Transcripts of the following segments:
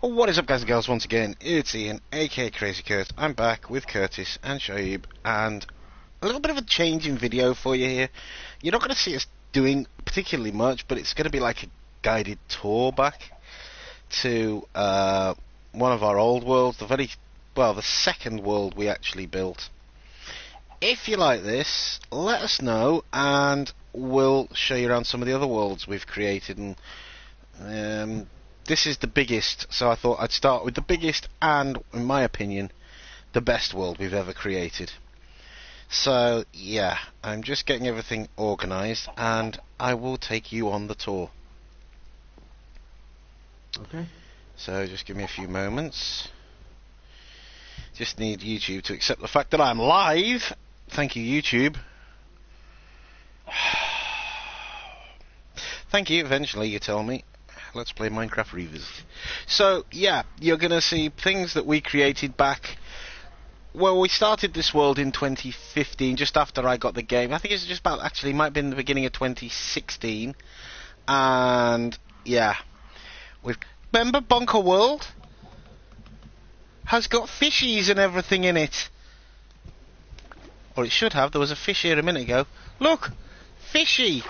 What is up, guys and girls? Once again, it's Ian, aka CrazyKurt. I'm back with Curtis and Shaib, and a little bit of a change in video for you here. You're not going to see us doing particularly much, but it's going to be like a guided tour back to one of our old worlds, the second world we actually built. If you like this, let us know, and we'll show you around some of the other worlds we've created. And this is the biggest, so I thought I'd start with the biggest and, in my opinion, the best world we've ever created. So, yeah, I'm just getting everything organised, and I will take you on the tour. Okay. So, just give me a few moments. Just need YouTube to accept the fact that I'm live. Thank you, YouTube. Thank you, eventually, you tell me. Let's play Minecraft Revisited. So, yeah, you're going to see things that we created back... Well, we started this world in 2015, just after I got the game. I think it's just about... Actually, it might have been the beginning of 2016. And, yeah. Remember Bunker World? Has got fishies and everything in it. Or it should have. There was a fish here a minute ago. Look! Fishy!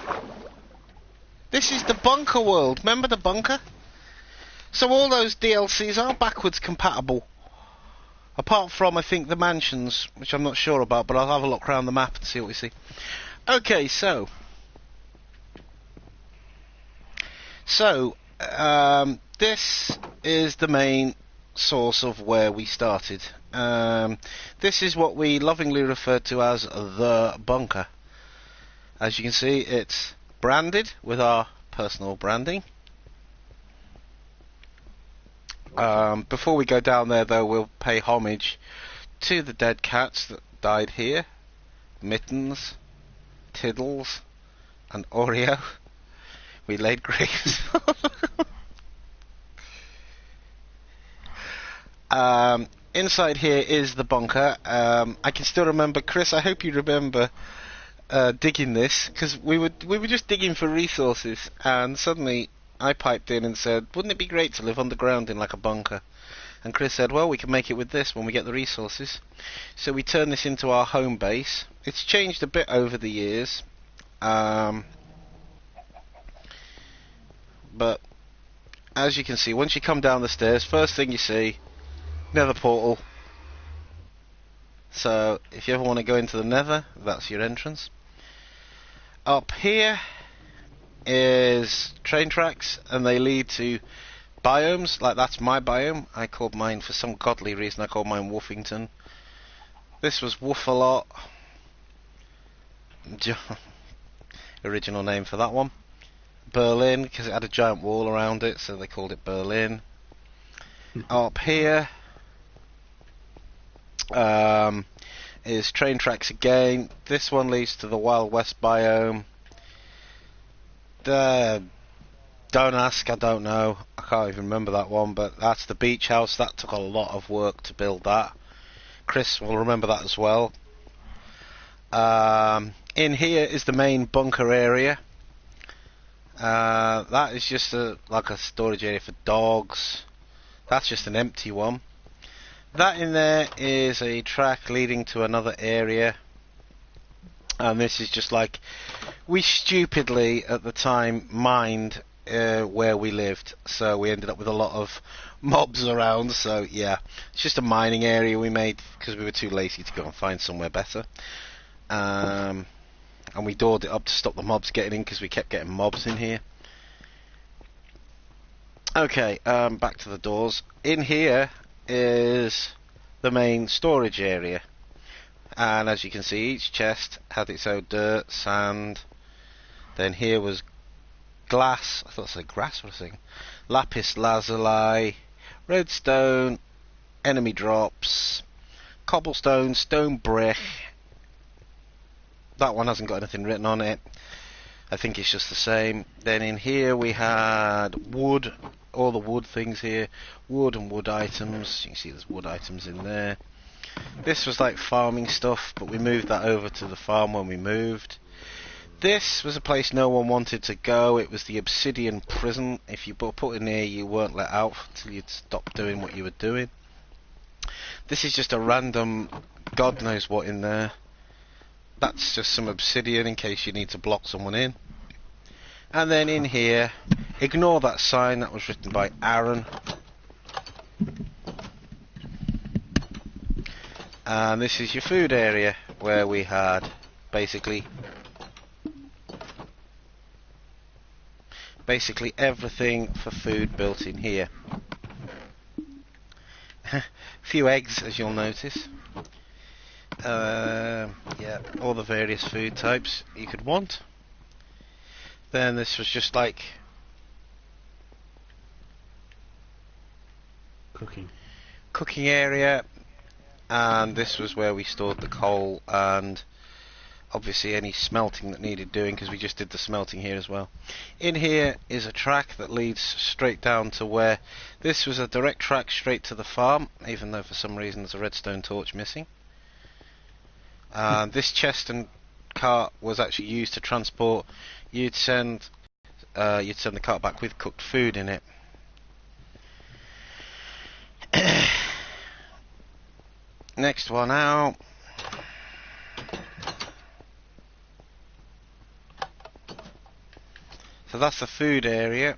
This is the Bunker World. Remember the bunker? So all those DLCs are backwards compatible. Apart from, I think, the mansions, which I'm not sure about, but I'll have a look around the map and see what we see. Okay, so... this is the main source of where we started. This is what we lovingly refer to as the bunker. As you can see, it's branded with our personal branding. Before we go down there, though, we'll pay homage to the dead cats that died here. Mittens, Tiddles, and Oreo. We laid graves. Inside here is the bunker. I can still remember, Chris, I hope you remember digging this, because we were just digging for resources, and suddenly I piped in and said, wouldn't it be great to live underground in like a bunker? And Chris said, well, we can make it with this when we get the resources. So we turned this into our home base. It's changed a bit over the years, but as you can see, once you come down the stairs, first thing you see, Nether portal. So if you ever want to go into the Nether, that's your entrance. Up here is train tracks, and they lead to biomes. Like, that's my biome. I called mine, for some godly reason, I called mine Woofington. This was Woofalot. Original name for that one. Berlin, because it had a giant wall around it, so they called it Berlin. Up here is train tracks again. This one leads to the Wild West biome. Don't ask, I don't know. I can't even remember that one, but that's the beach house. That took a lot of work to build that. Chris will remember that as well. In here is the main bunker area. That is just like a storage area for dogs. That's just an empty one. That in there is a track leading to another area, and this is just like, we stupidly at the time mined where we lived, so we ended up with a lot of mobs around. So yeah, it's just a mining area we made because we were too lazy to go and find somewhere better, and we doored it up to stop the mobs getting in because we kept getting mobs in here. Okay, back to the doors. In here is the main storage area, and as you can see, each chest had its own dirt, sand. Then here was glass, I thought it said grass or something, lapis lazuli, redstone, enemy drops, cobblestone, stone brick. That one hasn't got anything written on it, I think it's just the same. Then in here we had wood, all the wood things here, wood and wood items. You can see there's wood items in there. This was like farming stuff, but we moved that over to the farm when we moved. This was a place no one wanted to go. It was the Obsidian Prison. If you were put in here, you weren't let out until you'd stopped doing what you were doing. This is just a random, God knows what in there. That's just some obsidian in case you need to block someone in. And then in here, ignore that sign, that was written by Aaron. And this is your food area, where we had basically everything for food built in here. A few eggs, as you'll notice. Yeah, all the various food types you could want. Then this was just like cooking area, and this was where we stored the coal and obviously any smelting that needed doing, because we just did the smelting here as well. In here is a track that leads straight down to where this was a direct track straight to the farm, even though for some reason there's a redstone torch missing. This chest and cart was actually used to transport. You'd send the cart back with cooked food in it. Next one out. So that's the food area.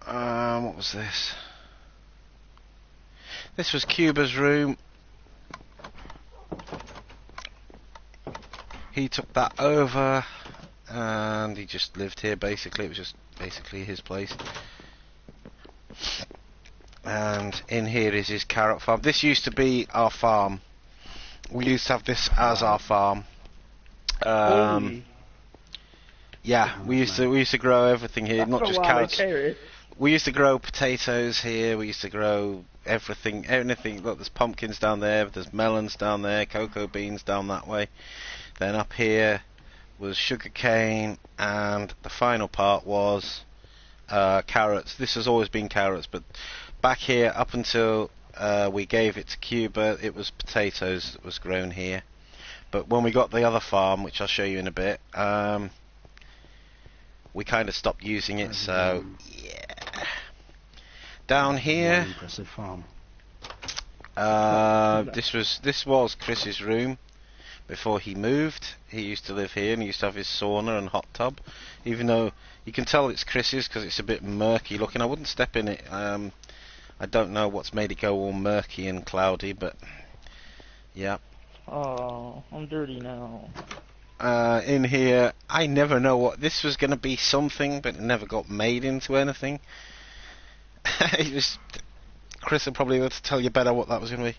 What was this? This was Cuba's room. He took that over and he just lived here basically. It was just basically his place. And in here is his carrot farm. This used to be our farm. We used to have this as our farm. Yeah, we used to grow everything here, not just carrots. We used to grow potatoes here. We used to grow everything, anything. Look, there's pumpkins down there. There's melons down there. Cocoa beans down that way. Then up here was sugar cane, and the final part was carrots. This has always been carrots, but back here up until we gave it to Cuba, it was potatoes that was grown here. But when we got the other farm, which I'll show you in a bit, we kind of stopped using it. So yeah. Down here, impressive farm. this was Chris's room before he moved. He used to live here and he used to have his sauna and hot tub. Even though you can tell it's Chris's because it's a bit murky looking. I wouldn't step in it. I don't know what's made it go all murky and cloudy, but yeah. Oh, I'm dirty now. In here, I never know what this was going to be, something, but it never got made into anything. It was, Chris will probably be able to tell you better what that was going to be.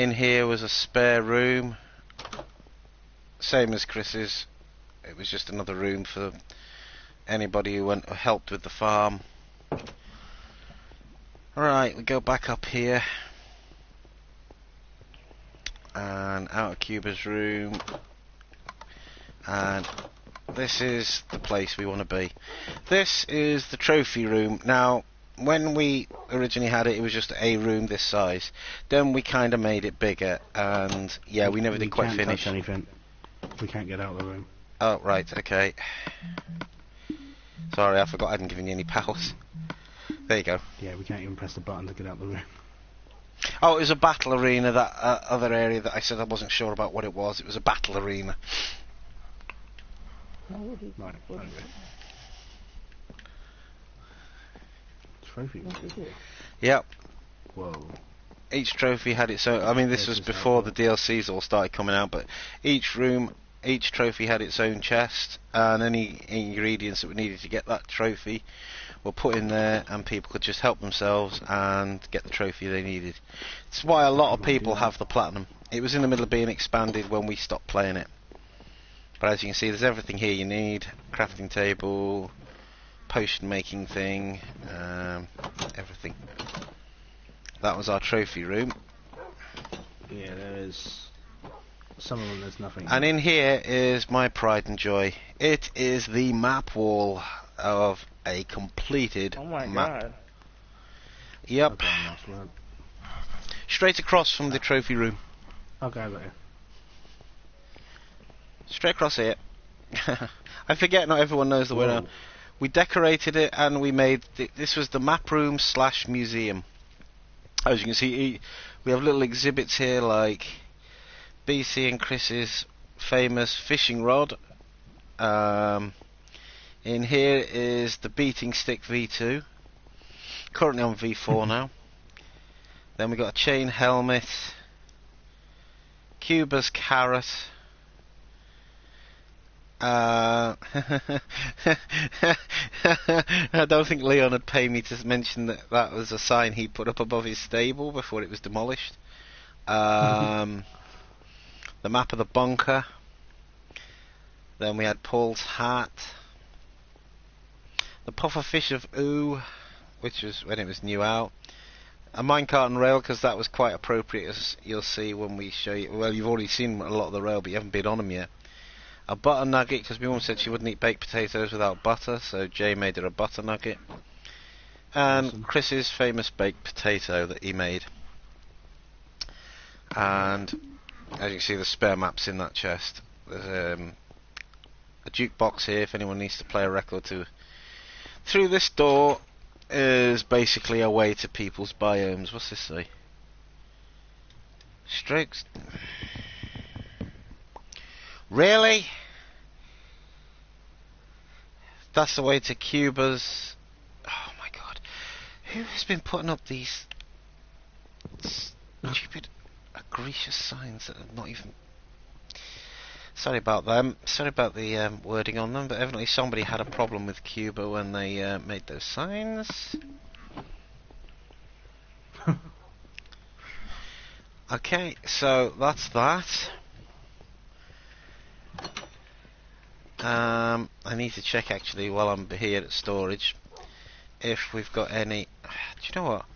In here was a spare room, same as Chris's. It was just another room for anybody who helped with the farm. Right, we go back up here and out of Cuba's room, and this is the place we want to be. This is the trophy room. Now, when we originally had it, it was just a room this size. Then we kind of made it bigger, and yeah, we never did quite finish. Touch anything. We can't get out of the room. Oh, right, okay. Sorry, I forgot I hadn't given you any powers. There you go. Yeah, we can't even press the button to get out of the room. Oh, it was a battle arena, that other area that I said I wasn't sure about what it was. It was a battle arena. Right, okay. Trophy. Yep. Whoa. Each trophy had its own. I mean, this was before the DLCs all started coming out, but each trophy had its own chest, and any ingredients that were needed to get that trophy were put in there, and people could just help themselves and get the trophy they needed. It's why a lot of people have the platinum. It was in the middle of being expanded when we stopped playing it. But as you can see, there's everything here you need. Crafting table, potion making thing, everything. That was our trophy room. Yeah, there is. Some of them there's nothing. And in here is my pride and joy. It is the map wall. of a completed Oh my map. god. Yep. Okay, nice one. Straight across from the trophy room. Okay, I got you. Straight across here. I forget not everyone knows the way around. Whoa. We decorated it and we made... This was the map room / museum. As you can see, we have little exhibits here like BC and Chris's famous fishing rod. In here is the beating stick V2. Currently on V4 now. Then we got a chain helmet. Cuba's carrot. I don't think Leon would pay me to mention that that was a sign he put up above his stable before it was demolished. The map of the bunker. Then we had Paul's hat. The puffer fish of Ooh, which was when it was new out. A minecart and rail, because that was quite appropriate, as you'll see when we show you. Well, you've already seen a lot of the rail, but you haven't been on them yet. A butter nugget, because my mum said she wouldn't eat baked potatoes without butter, so Jay made her a butter nugget. And Awesome. Chris's famous baked potato that he made. And as you can see, the spare maps in that chest. There's a jukebox here if anyone needs to play a record to. Through this door is basically a way to people's biomes. What's this say? Strokes. Really? That's the way to Cuba's. Oh my god. Who has been putting up these stupid egregious signs that are not even... Sorry about them. Sorry about the wording on them, but evidently somebody had a problem with Cuba when they made those signs. Okay, so that's that. I need to check actually while I'm here at storage if we've got any... Do you know what?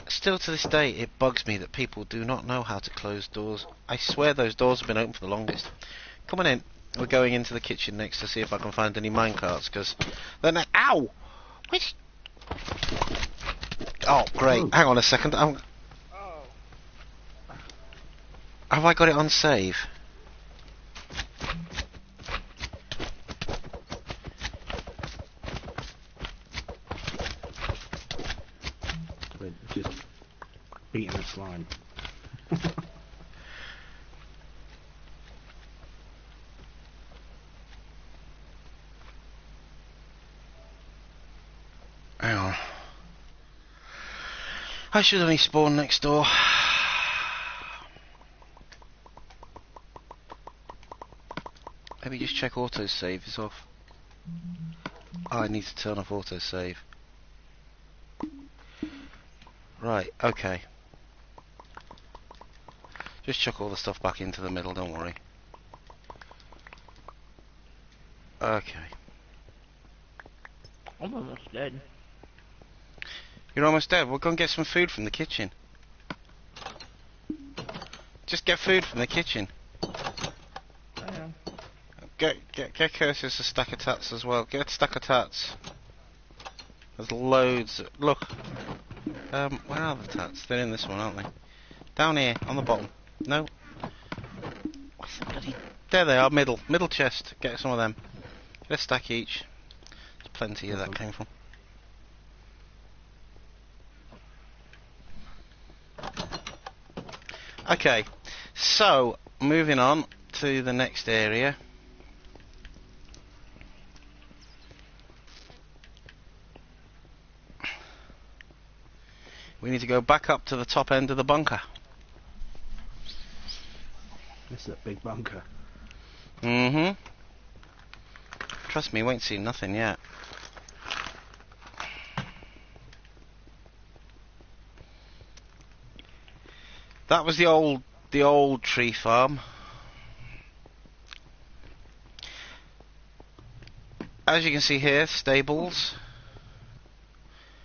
Still to this day it bugs me that people do not know how to close doors. I swear those doors have been open for the longest. Come on in. We're going into the kitchen next to see if I can find any minecarts, because then... Ow! Which... Oh, great. Ooh. Hang on a second. Oh. Have I got it on save? We're just beating the slime. Hang on. I should only spawn next door. Maybe just check autosave is off. Oh, I need to turn off autosave. Right, okay. Just chuck all the stuff back into the middle, don't worry. Okay. I'm almost dead. You're almost dead. We'll go and get some food from the kitchen. Just get food from the kitchen. I am. Get Curtis a stack of tats as well. Get a stack of tats. There's loads. Look. Where are the tats? They're in this one, aren't they? Down here, on the bottom. No. What's the bloody... There they are, middle chest. Get some of them. Get a stack each. There's plenty of that came from. Okay, so moving on to the next area. We need to go back up to the top end of the bunker. This is a big bunker. Mm-hmm. Trust me, we ain't seen nothing yet. That was the old tree farm. As you can see here, stables,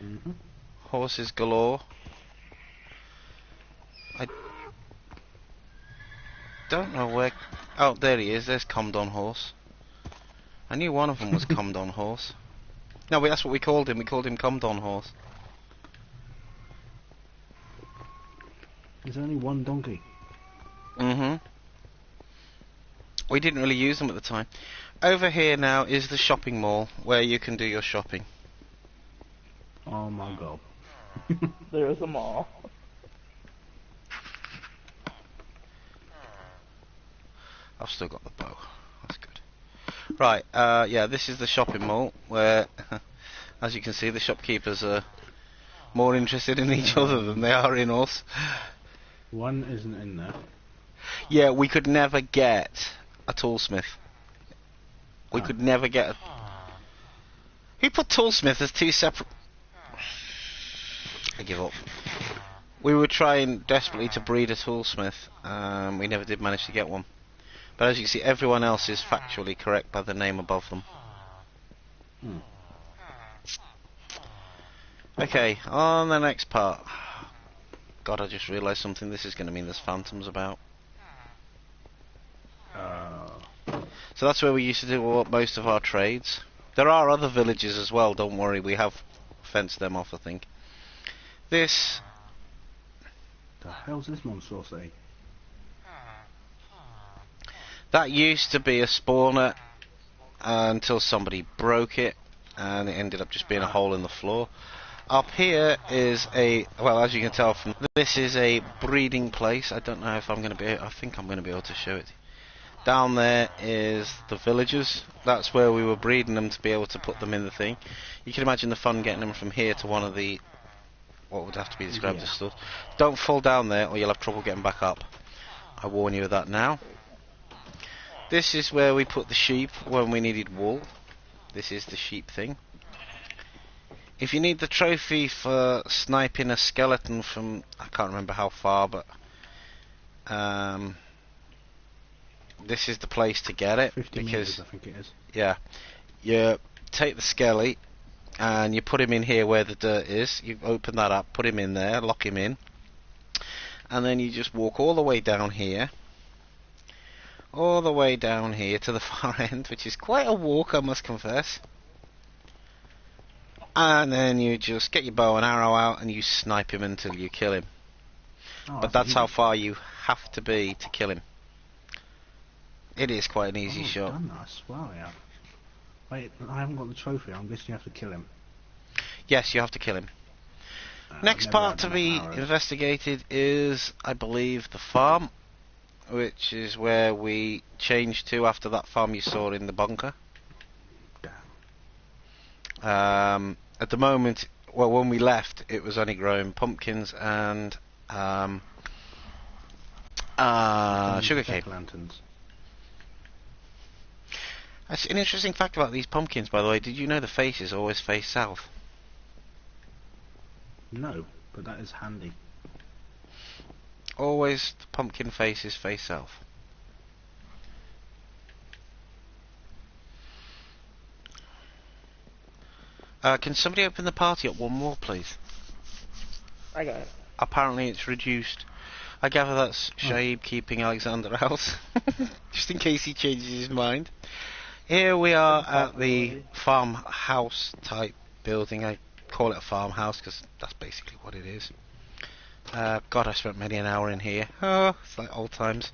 Mm-hmm. horses galore. I don't know where... Oh, there he is. There's Comdon horse. I knew one of them was Comdon Horse. No, but that's what we called him. We called him Comdon Horse. There's only one donkey. Mm-hmm. We didn't really use them at the time. Over here now is the shopping mall where you can do your shopping. Oh my god. There's a mall. I've still got the bow. That's good. Right, yeah, this is the shopping mall where, as you can see, the shopkeepers are more interested in each other than they are in us. One isn't in there. Yeah, we could never get a toolsmith. We Oh. could never get a... Who put toolsmith as two separate... I give up. We were trying desperately to breed a toolsmith. We never did manage to get one. But as you can see, everyone else is factually correct by the name above them. Hmm. Okay, on the next part. God, I just realised something. This is going to mean there's phantoms about. So that's where we used to do most of our trades. There are other villages as well, don't worry. We have fenced them off, I think. This... The hell's this monstrosity? That used to be a spawner until somebody broke it, and it ended up just being a hole in the floor. Up here is a, well, as you can tell from this is a breeding place. I don't know if I'm going to be, I think I'm going to be able to show it. Down there is the villagers. That's where we were breeding them to be able to put them in the thing. You can imagine the fun getting them from here to one of the, what would have to be described as stores. Don't fall down there or you'll have trouble getting back up. I warn you of that now. This is where we put the sheep when we needed wool. This is the sheep thing. If you need the trophy for sniping a skeleton from, I can't remember how far, but this is the place to get it. 50 because meters, I think it is. yeah, you take the skelly and you put him in here where the dirt is. You open that up, put him in there, lock him in, and then you just walk all the way down here. All the way down here to the far end, which is quite a walk, I must confess. And then you just get your bow and arrow out and you snipe him until you kill him. Oh, But that's how far you have to be to kill him. It is quite an easy shot. Done that. I swear I have. Wait, I haven't got the trophy. I'm guessing you have to kill him. Yes, you have to kill him. Next part to be investigated is, I believe, the farm, which is where we changed to after that farm you saw in the bunker. At the moment, well, when we left, it was only growing pumpkins and sugarcane. Lanterns. That's an interesting fact about these pumpkins, by the way. Did you know the faces always face south? No, but that is handy. Always the pumpkin faces face south. Can somebody open the party up one more, please? I got it. Apparently it's reduced. I gather that's Shaib keeping Alexander out, just in case he changes his mind. Here we are at the farmhouse type building. I call it a farmhouse because that's basically what it is. God, I spent many an hour in here. Oh, it's like old times.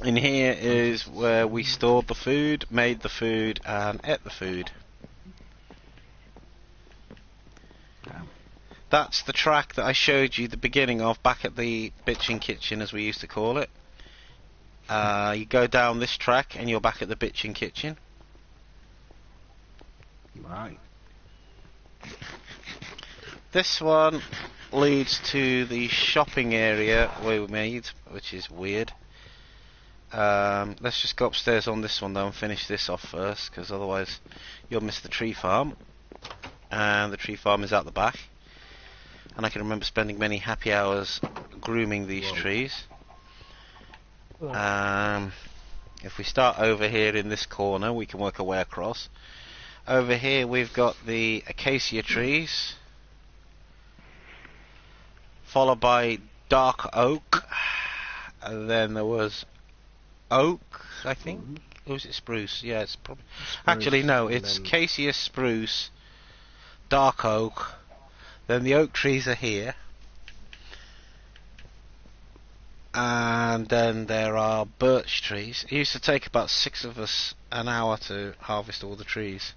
In here is where we stored the food, made the food, and ate the food. That's the track that I showed you the beginning of back at the bitching kitchen, as we used to call it. You go down this track and you're back at the bitching kitchen. Right. This one leads to the shopping area we made, which is weird. Let's just go upstairs on this one though and finish this off first, because otherwise you'll miss the tree farm. And the tree farm is out the back. And I can remember spending many happy hours grooming these trees. If we start over here in this corner, we can work our way across. Over here we've got the acacia trees, followed by dark oak, and then there was oak, I think. or is it spruce? Yeah, it's probably... Spruce, Actually, no, and it's then- Acacia spruce, dark oak, then the oak trees are here, and then there are birch trees. It used to take about 6 of us an hour to harvest all the trees.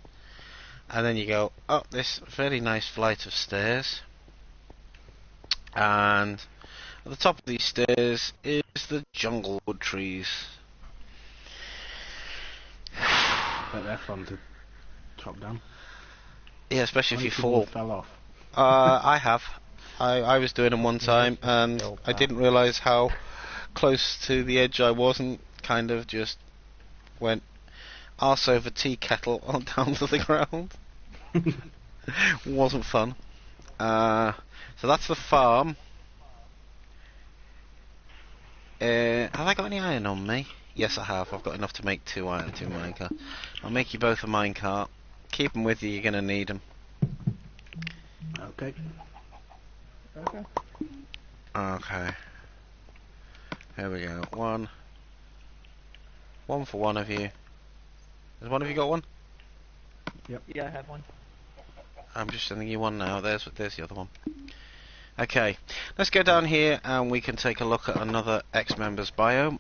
And then you go up this very nice flight of stairs, and at the top of these stairs is the jungle wood trees. But they're fun to chop down. Yeah, especially if How you many people fall. fell off. I have. I was doing them one time, and I didn't realise how close to the edge I was, and kind of just went arse over tea kettle on down to the ground. Wasn't fun. So that's the farm. Have I got any iron on me? Yes, I have. I've got enough to make 2 iron, 2 minecart. I'll make you both a minecart. Keep them with you. You're gonna need them. Okay. Okay. Okay. Here we go. One for one of you. Has one of you got one? Yeah, I have one. I'm just sending you one now. There's the other one. Okay, let's go down here and we can take a look at another ex-members biome.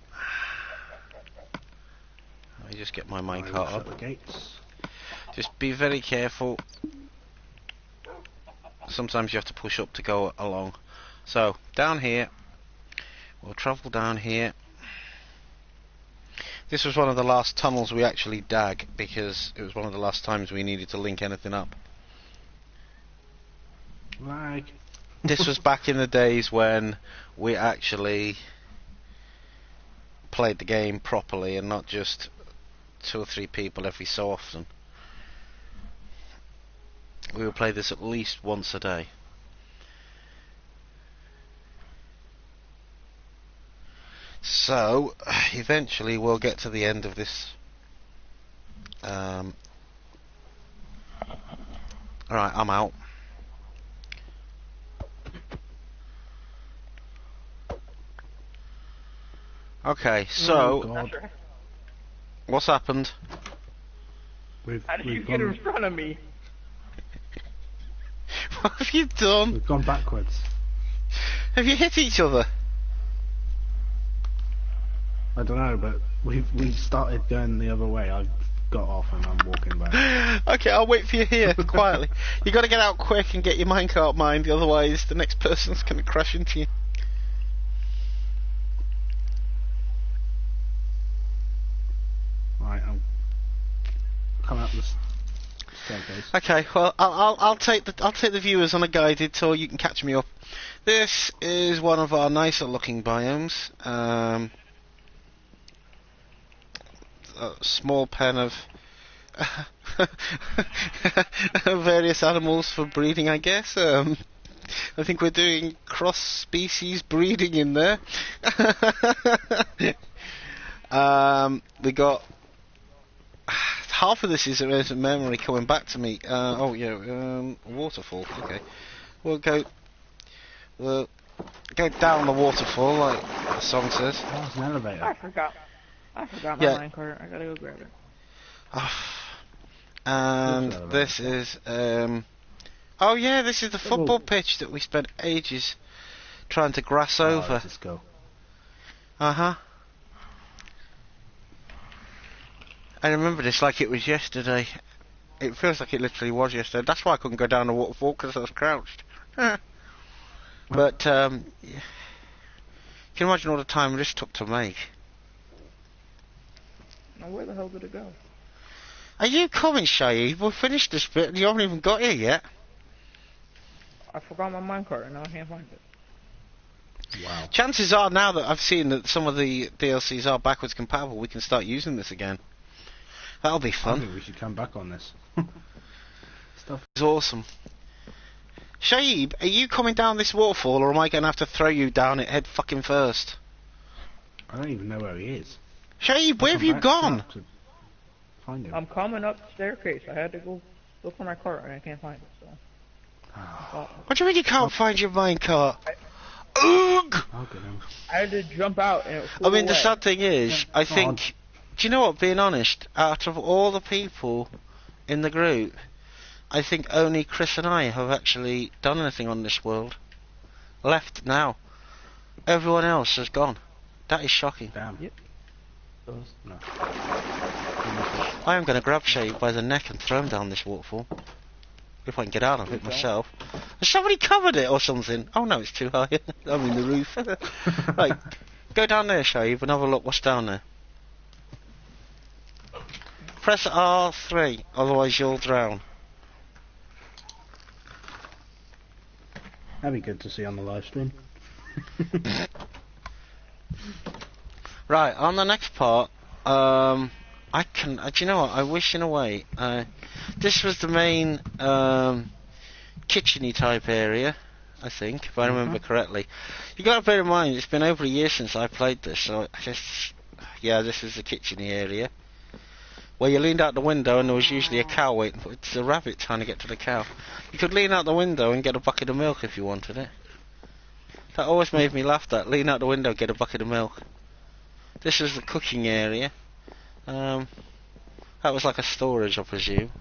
Let me just get my minecart Shut up. the gates. Just be very careful. Sometimes you have to push up to go along. So, down here. We'll travel down here. This was one of the last tunnels we actually dug, because it was one of the last times we needed to link anything up. Like. This was back in the days when we actually played the game properly and not just 2 or 3 people every so often. We would play this at least once a day. So, eventually we'll get to the end of this. Alright, I'm out. Okay, so, Oh, God. what's happened? How did you We've get in gone, front of me? What have you done? we've gone backwards. Have you hit each other? I don't know, but we started going the other way. I got off and I'm walking back. Okay, I'll wait for you here, quietly. You got to get out quick and get your minecart mined, otherwise the next person's going to crash into you. Right, I'm coming up the staircase. Okay, well I'll take the viewers on a guided tour. You can catch me up. This is one of our nicer looking biomes. A small pen of various animals for breeding, I guess. I think we're doing cross-species breeding in there. We got half of this is a memory coming back to me. Oh yeah, waterfall. Okay, we'll go down the waterfall like the song says. Oh, it's an elevator. I forgot my Yeah. minecart. I gotta go grab it. And Looks like this is oh yeah, this is the football pitch that we spent ages trying to grass over. Let's go. Uh-huh. I remember this like it was yesterday. It feels like it literally was yesterday. That's why I couldn't go down the waterfall, because I was crouched. But you can imagine all the time this took to make. Now where the hell did it go? Are you coming, Shaib? We'll finish this bit and you haven't even got here yet. I forgot my minecart and now I can't find it. Wow. Chances are, now that I've seen that some of the DLCs are backwards compatible, we can start using this again. That'll be I fun. think we should come back on this. Stuff. It's awesome. Shaib, are you coming down this waterfall, or am I going to have to throw you down it head fucking first? I don't even know where he is. Shaib, where have you gone? To find him. I'm coming up the staircase. I had to go look for my cart and I can't find it. So. What do you mean you can't find your minecart? Oog! I'll get him. I had to jump out and it I flew mean, the away. sad thing is, I Come think Do you know what? Being honest, out of all the people in the group, I think only Chris and I have actually done anything on this world. Left now. Everyone else has gone. That is shocking. Damn. Yep. No. I am going to grab Shade by the neck and throw him down this waterfall. If I can get out of it myself. Has somebody covered it or something? Oh no, it's too high. I mean the roof. Right, go down there, Shade, and have a look what's down there. Press R3, otherwise you'll drown. That'd be good to see on the live stream. Right, on the next part, I can. Do you know what? I wish in a way. This was the main kitcheny type area, I think, if I remember correctly. You got to bear in mind, it's been over a year since I played this, so I guess, yeah, this is the kitcheny area. Where you leaned out the window and there was usually a cow waiting for it. It's a rabbit trying to get to the cow. You could lean out the window and get a bucket of milk if you wanted it. That always made me laugh, that. Lean out the window, get a bucket of milk. This is the cooking area. That was like a storage, I presume.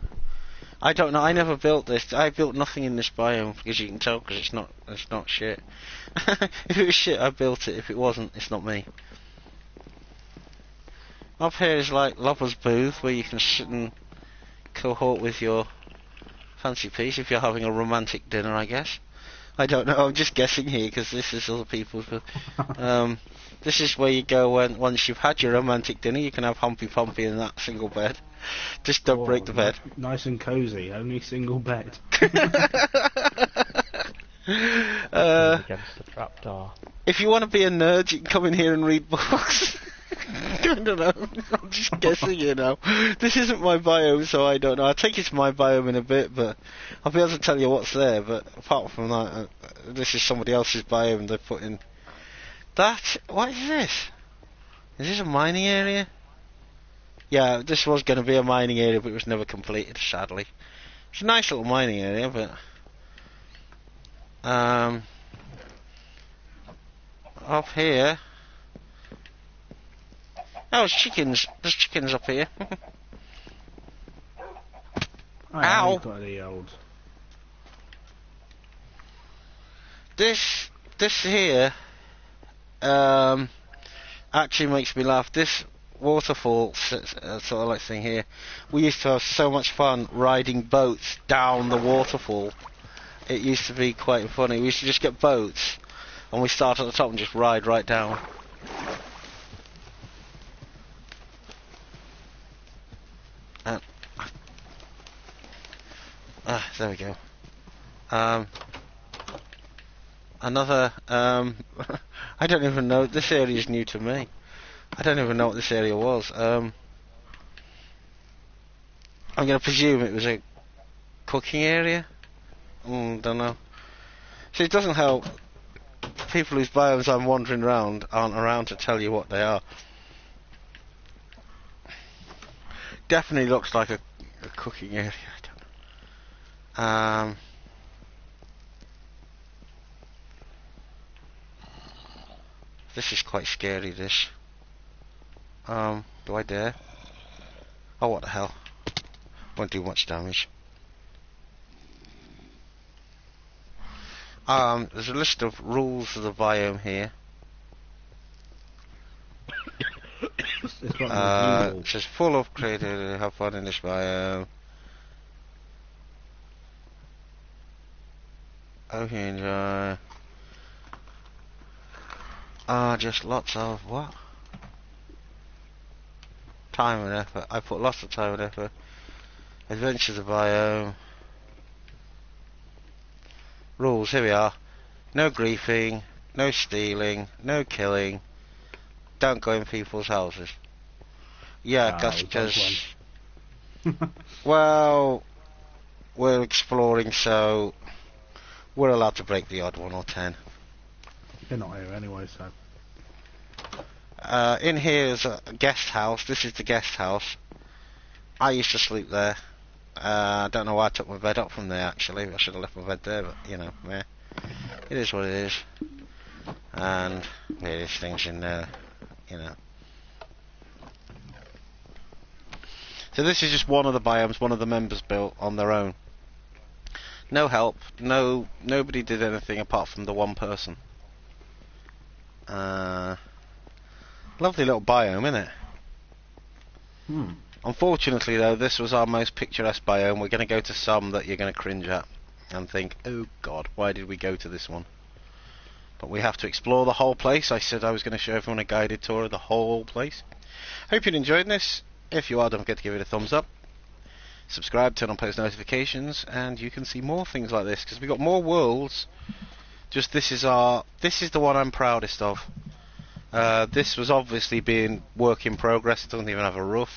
I don't know, I never built this. I built nothing in this biome, as you can tell, because it's not shit. If it was shit, I built it. If it wasn't, it's not me. Up here is like Lover's Booth, where you can sit and cohort with your fancy piece, if you're having a romantic dinner, I guess. I don't know, I'm just guessing here, because this is other people's... this is where you go once you've had your romantic dinner. You can have Humpy Pumpy in that single bed. Just don't break the bed. Nice and cosy, only single bed. Against the trapdoor. If you want to be a nerd, you can come in here and read books. I don't know. I'm just guessing, you know. This isn't my biome, so I don't know. I'll take you to my biome in a bit, but I'll be able to tell you what's there. But apart from that, this is somebody else's biome they put in. That... What is this? Is this a mining area? Yeah, this was going to be a mining area, but it was never completed, sadly. It's a nice little mining area, but... Up here... Oh, it's chickens. There's chickens up here. Ow! Got the old... This here... actually makes me laugh. This waterfall sort of like thing here, we used to have so much fun riding boats down the waterfall. It used to be quite funny. We used to just get boats and we start at the top and just ride right down. There we go. Another I don't even know, this area is new to me. I don't even know what this area was. I'm going to presume it was a cooking area? Don't know. See, it doesn't help. People whose biomes I'm wandering around aren't around to tell you what they are. Definitely looks like a cooking area. I don't know. This is quite scary, this. Do I dare? Oh, what the hell. Won't do much damage. There's a list of rules of the biome here. It says full of creative, have fun in this biome. Hope you enjoy. Just lots of what? Time and effort. I put lots of time and effort. Adventures of biome. Rules, here we are. No griefing, no stealing, no killing. Don't go in people's houses. Yeah, because... Well, we're exploring, so we're allowed to break the odd 1 or 10. You're not here anyway, so... in here is a guest house. This is the guest house. I used to sleep there. I don't know why I took my bed up from there, actually. I should have left my bed there, but, you know, yeah. It is what it is. And various things in there, you know. So this is just one of the biomes one of the members built on their own. No help, nobody did anything apart from the one person. Lovely little biome, isn't it? Unfortunately though, this was our most picturesque biome. We're going to go to some that you're going to cringe at and think, oh god, why did we go to this one? But we have to explore the whole place. I said I was going to show everyone a guided tour of the whole place. Hope you enjoyed this. If you are, don't forget to give it a thumbs up. Subscribe, turn on post notifications, and you can see more things like this, because we've got more worlds. Just this is the one I'm proudest of. This was obviously being work in progress. It doesn't even have a roof.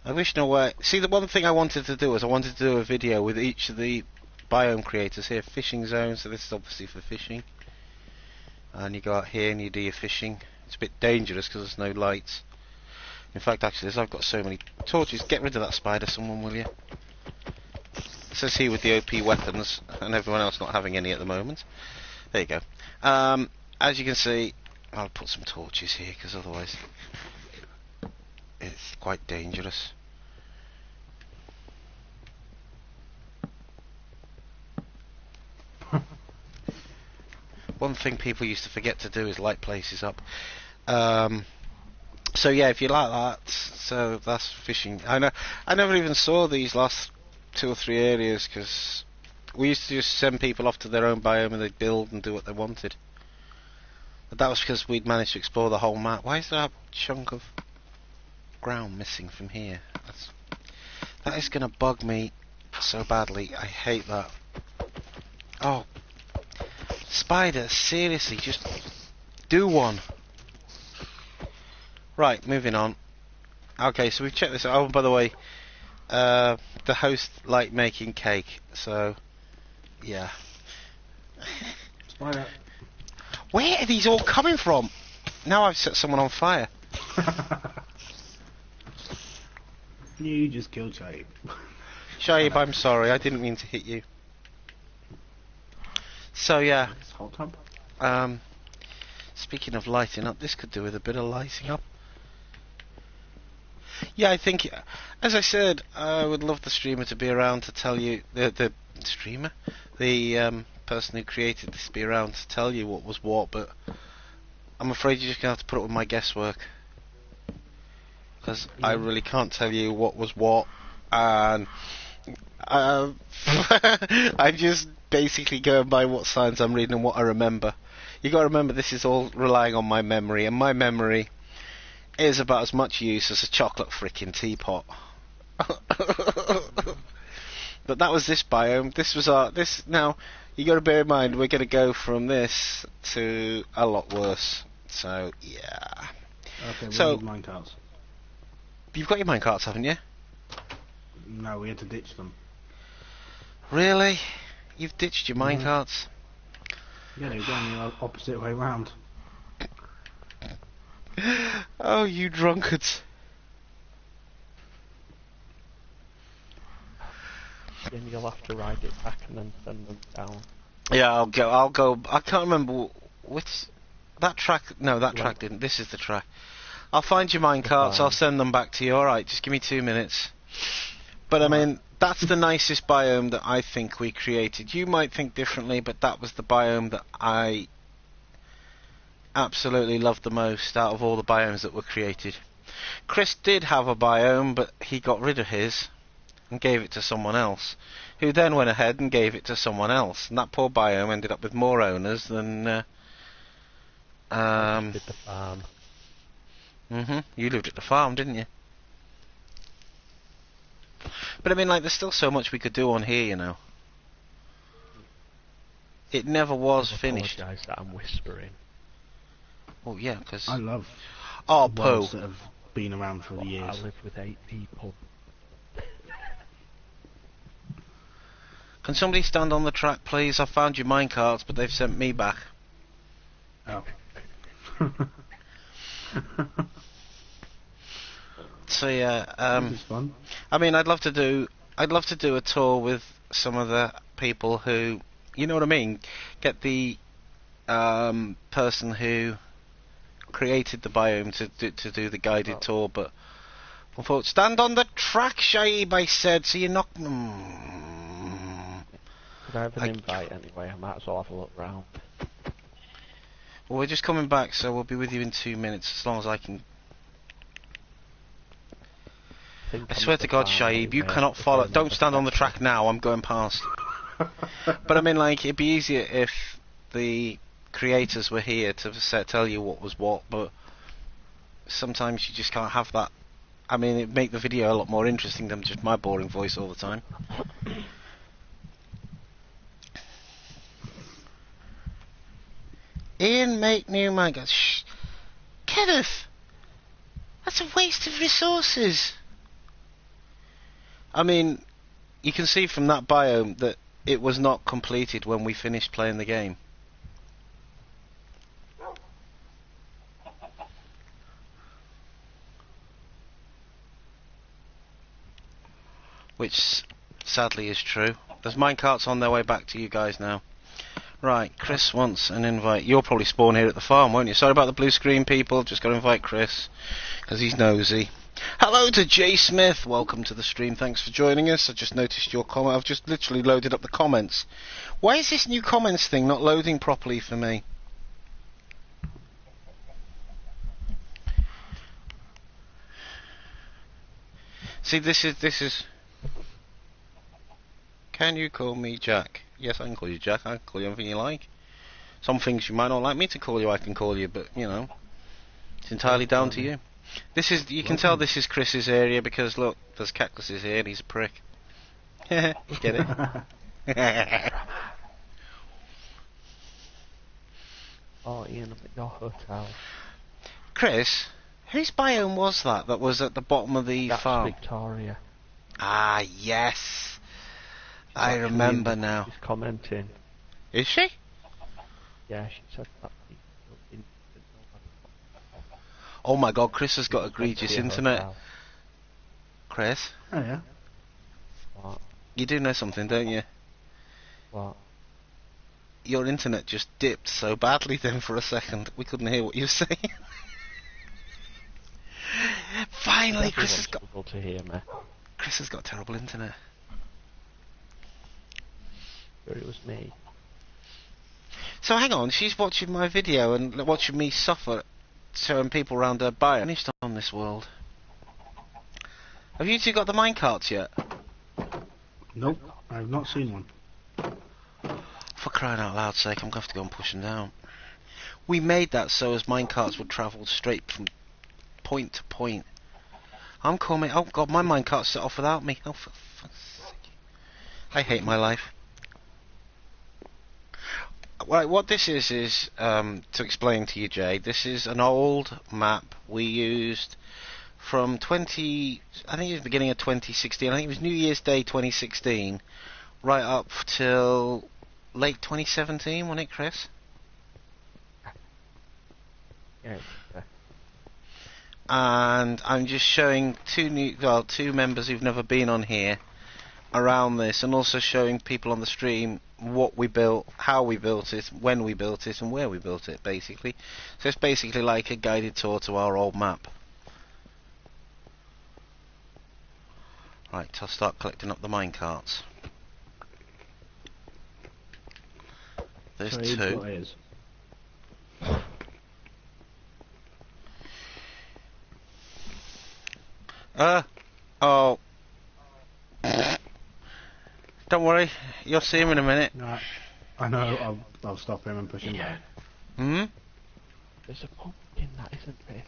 I wish no way. See, the one thing I wanted to do was I wanted to do a video with each of the biome creators here. Fishing zone, so this is obviously for fishing. And you go out here and you do your fishing. It's a bit dangerous because there's no lights. In fact, actually, as I've got so many torches, get rid of that spider, someone, will you? It says here with the OP weapons, and everyone else not having any at the moment. There you go. As you can see, I'll put some torches here, because otherwise it's quite dangerous. One thing people used to forget to do is light places up. So yeah, if you like that, so that's fishing. I never even saw these last 2 or 3 areas, because we used to just send people off to their own biome and they'd build and do what they wanted. But that was because we'd managed to explore the whole map. Why is there a chunk of ground missing from here? That is going to bug me so badly. I hate that. Oh, spider, seriously, just do one. Right, moving on. Okay, so we've checked this out. Oh, by the way, the host liked making cake, so yeah. Spider. Where are these all coming from? Now I've set someone on fire. You just killed Shaib. Shaib, I'm sorry, I didn't mean to hit you. So yeah. Hot tub. Speaking of lighting up, this could do with a bit of lighting up. Yeah, I think, as I said, I would love the streamer to be around to tell you, the streamer? The person who created this to be around to tell you what was what, but I'm afraid you're just going to have to put up with my guesswork. Because I really can't tell you what was what, and I'm just basically going by what signs I'm reading and what I remember. You got to remember, this is all relying on my memory, and my memory is about as much use as a chocolate frickin' teapot. But that was this biome. This was this. Now you got to bear in mind we're going to go from this to a lot worse. So yeah. Okay, we so need minecarts. You've got your minecarts, haven't you? No, we had to ditch them. Really? You've ditched your minecarts? Yeah, they were going the opposite way round. Oh, you drunkards. Then you'll have to ride it back and then send them down. Yeah, I'll go. I can't remember which. That track. No, that track didn't. This is the track. I'll find your minecarts. I'll send them back to you. Alright, just give me 2 minutes. But I mean, that's the nicest biome that I think we created. You might think differently, but that was the biome that I absolutely loved the most out of all the biomes that were created. Chris did have a biome, but he got rid of his and gave it to someone else, who then went ahead and gave it to someone else, and that poor biome ended up with more owners than Did the farm. You lived at the farm, didn't you? But I mean, like, there's still so much we could do on here, you know. It never was finished. I apologise that I'm whispering. Oh yeah, because I love Poe. worlds that have been around for years. I live with 8 people. Can somebody stand on the track, please? I found your minecarts, but they've sent me back. Oh. So yeah, This is fun. I mean, I'd love to do a tour with some of the people who, you know what I mean, get the person who created the biome to do the guided tour, but unfortunately, stand on the track, Shaib, I said, so you're not... Could I have an invite anyway? I might as well have a look round. Well, we're just coming back, so we'll be with you in 2 minutes, as long as I can... I swear to God, Shaib, you cannot follow... Don't stand on the track now, I'm going past. But I mean, like, it'd be easier if the creators were here to tell you what was what, but sometimes you just can't have that. I mean, it'd make the video a lot more interesting than just my boring voice all the time. Ian, make new manga. Shh. Kenneth! That's a waste of resources! I mean, you can see from that biome that it was not completed when we finished playing the game. Which sadly is true. There's minecarts on their way back to you guys now. Right, Chris wants an invite. You'll probably spawn here at the farm, won't you? Sorry about the blue screen, people. Just got to invite Chris, because he's nosy. Hello to Jay Smith. Welcome to the stream. Thanks for joining us. I just noticed your comment. I've just literally loaded up the comments. Why is this new comments thing not loading properly for me? See, this is... Can you call me Jack? Yes, I can call you Jack. I can call you anything you like. Some things you might not like me to call you, I can call you, but, you know, it's entirely down to you. This is, you can tell this is Chris's area because, look, there's cactuses here and he's a prick. Get it? Oh, Ian, I'm at your hotel. Chris, whose biome was that was at the bottom of the farm? Victoria. Ah, yes. I remember now. She's commenting. Is she? Yeah, she said that. Oh my God, Chris has got egregious internet. Hotel. Chris? Oh yeah. What? You do know something, don't you? What? Your internet just dipped so badly then for a second. We couldn't hear what you were saying. Finally, Chris has got... to hear me. Chris has got terrible internet. But it was me. So hang on, she's watching my video and watching me suffer, showing people around her bio. Finished on this world. Have you two got the minecarts yet? Nope, I've not seen one. For crying out loud sake, I'm going to have to go and push them down. We made that so as minecarts would travel straight from point to point. I'm coming. Oh God, my minecart's set off without me. Oh, for fuck's sake. I hate my life. Right, what this is to explain to you, Jay, this is an old map we used from I think it was beginning of 2016, I think it was New Year's Day 2016, right up till late 2017, wasn't it, Chris? Yeah. And I'm just showing two members who've never been on here around this, and also showing people on the stream what we built, how we built it, when we built it, and where we built it, basically. So it's basically like a guided tour to our old map. Right, I'll start collecting up the minecarts. There's Sorry, two. what it is. Oh. Don't worry, you'll see him in a minute. No, I know, I'll stop him and push him back. Hmm? There's a pumpkin that isn't there.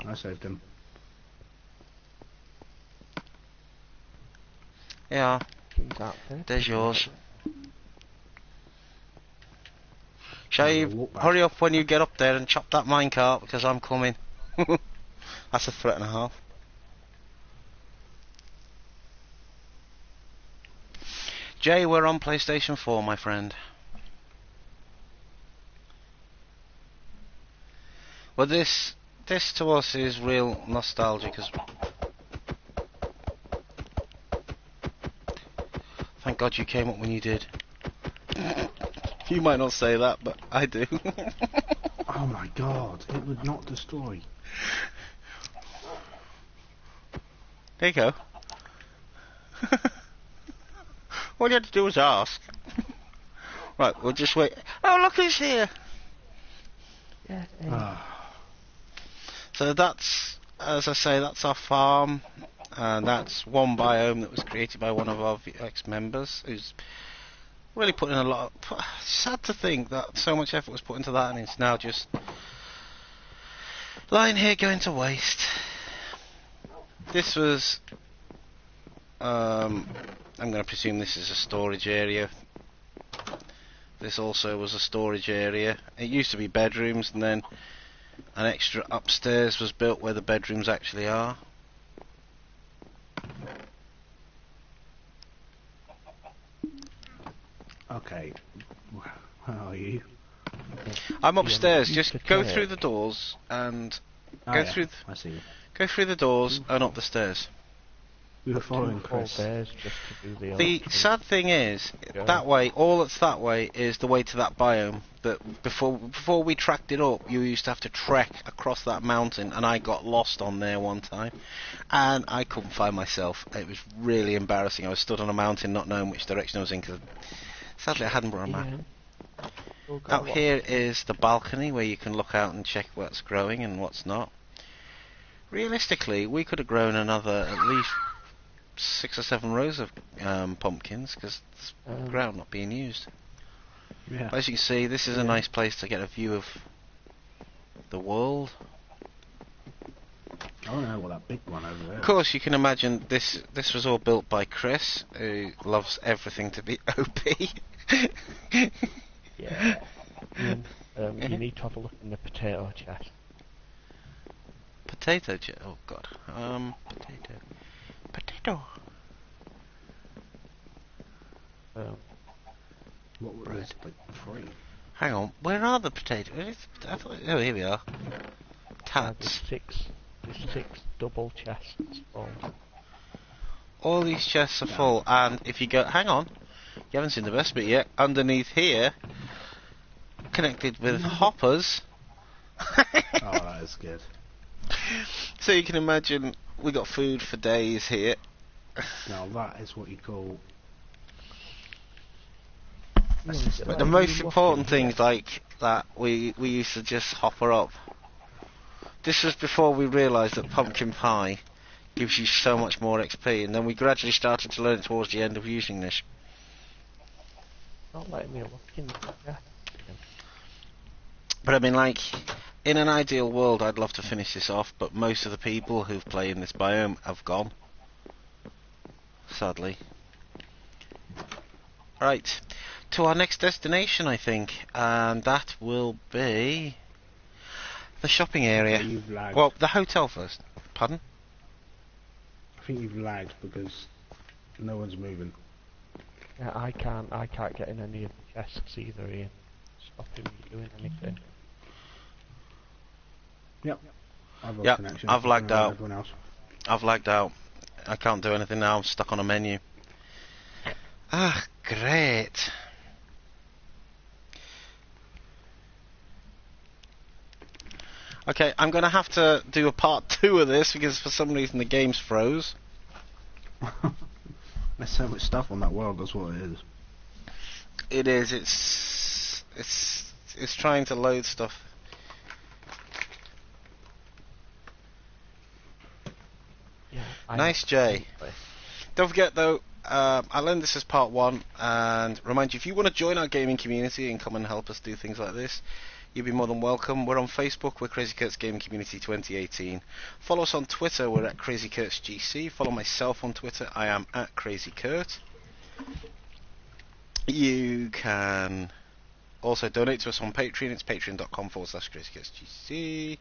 I saved him. Yeah, Pumpkin's out there. there's yours. Shave, Walk back. hurry up when you get up there and chop that minecart because I'm coming. That's a threat and a half. Jay, we're on PlayStation 4, my friend. Well, this to us is real nostalgia because thank God you came up when you did. You might not say that, but I do. Oh my god, it would not destroy. There you go. All you had to do was ask. Right, we'll just wait. Oh, look who's here! Yeah. So that's, as I say, that's our farm, and that's one biome that was created by one of our ex-members, who's really put in a lot of... Sad to think that so much effort was put into that, and it's now just lying here going to waste. This was... I'm going to presume this is a storage area. This also was a storage area. It used to be bedrooms, and then an extra upstairs was built where the bedrooms actually are. Okay, where are you? I'm upstairs. Yeah, Just go through the doors and go through. I see you. Go through the doors and up the stairs. We were following Four Chris. bears just to do the The sad thing is, that way, all that's that way is the way to that biome. That before we tracked it up, you used to have to trek across that mountain, and I got lost on there one time, and I couldn't find myself. It was really embarrassing. I was stood on a mountain, not knowing which direction I was in, because sadly I hadn't brought a map. Out here is the balcony where you can look out and check what's growing and what's not. Realistically, we could have grown another at least 6 or 7 rows of pumpkins, because there's ground not being used. Yeah. As you can see, this is a nice place to get a view of the world. I don't know what that big one over there. Of course, you can imagine this was all built by Chris, who loves everything to be OP. Yeah. You need to have a look in the potato chest. Potato chip. Oh god. Potato. What were those? Like 3? Hang on. Where are the potatoes? Oh, here we are. Tats. There's 6 double chests full. All these chests are full, and if you go, hang on, you haven't seen the best bit yet. Underneath here, connected with hoppers. Oh, that is good. So you can imagine we got food for days here. Now that is what you call. But the most important things like that, we used to just hopper up. This was before we realised that pumpkin pie gives you so much more XP, and then we gradually started to learn it towards the end of using this. Not letting me look in the chest. But I mean, like, in an ideal world, I'd love to finish this off, but most of the people who've played in this biome have gone. Sadly. Right, to our next destination, I think, and that will be the shopping area. You've lagged. Well, the hotel first. Pardon? I think you've lagged because no one's moving. Yeah, I can't get in any of the chests either, Ian. Stopping me doing anything. Yep. I've lost Yep, connection. I've lagged out. Everyone else. I've lagged out. I can't do anything now. I'm stuck on a menu. Ah, great. Okay, I'm going to have to do a part 2 of this because for some reason the game's froze. There's so much stuff on that world. That's what it is. It is. It's trying to load stuff. Yeah, Nice, Jay. Don't forget though, I learned this as part 1, and remind you, if you want to join our gaming community and come and help us do things like this, you'd be more than welcome. We're on Facebook, we're CrazyKurt's Gaming Community 2018. Follow us on Twitter, we're at CrazyKurt'sGC. Follow myself on Twitter, I am at CrazyKurt. You can also donate to us on Patreon, it's patreon.com/CrazyKurt'sGC.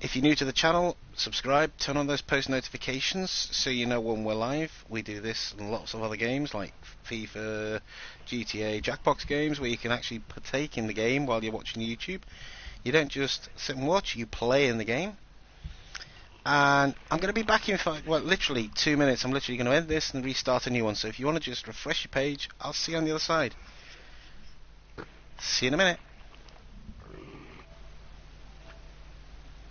If you're new to the channel, subscribe, turn on those post notifications so you know when we're live. We do this and lots of other games like FIFA, GTA, Jackbox games where you can actually partake in the game while you're watching YouTube. You don't just sit and watch, you play in the game. And I'm going to be back in, literally 2 minutes. I'm literally going to end this and restart a new one. So if you want to just refresh your page, I'll see you on the other side. See you in a minute.